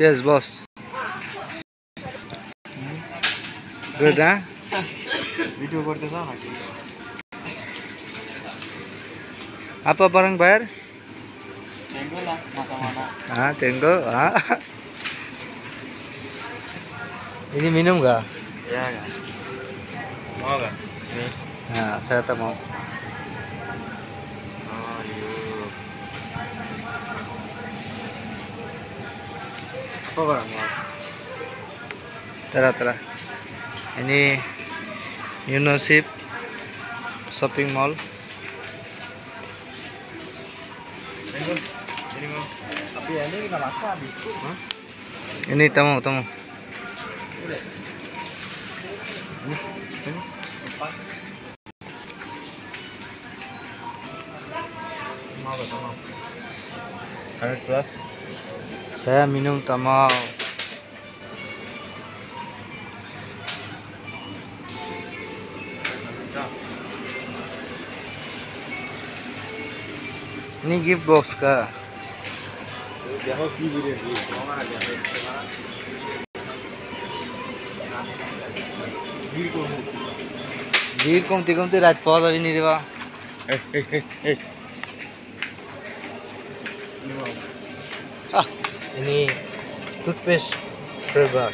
Yes, boss. Good, huh? Video করতে চাও নাকি? Apa barang bayar? Tenggo lah, masa mana? Ah, tenggo. Ah. Ini minum nggak? Ya kan. Mau kan? Ini. Nah, saya tak mau. Oh, yuk. Apa barangnya? Tera. Ini Yunosip shopping mall. Tenggo. Ini mau. Tapi ini kita makan habis. Hah? Ini tamu. Boleh. Ini. Tenggo. Lepas. Mau gak mau? Ada kelas. Saya minum tak mau. Ini gift box kah? देखो की video की हमारा जैसे Dir kongti रात पाँच अभी नहीं रेवा. Ah, ini toothpaste flavor.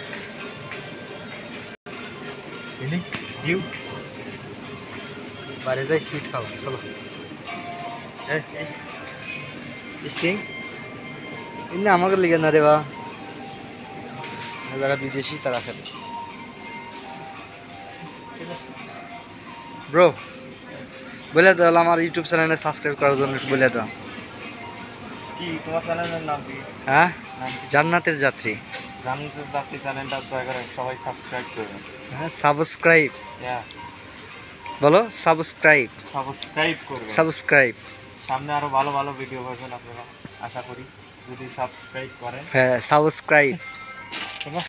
ini you बारे जा स्वीट खाओ चलो. स्टिंग ini আমাকে লিখে না রেবা. যারা বিদেশি তারা খেলে. ব্রো বলে দাও আমার ইউটিউব চ্যানেলে সাবস্ক্রাইব করার জন্য বলে দাও. কি তোমার চ্যানেলের নাম কি? হ্যাঁ, জান্নাতের যাত্রী. জান্নাতের যাত্রী চ্যানেলটা দয়া করে সবাই সাবস্ক্রাইব করবেন. হ্যাঁ, সাবস্ক্রাইব ইয়া বলো. সাবস্ক্রাইব করবেন. সাবস্ক্রাইব. সামনে আরো ভালো ভালো ভিডিও পাবেন আপনারা আশা করি যদি সাবস্ক্রাইব করেন. হ্যাঁ, সাবস্ক্রাইব. ঠিক আছে.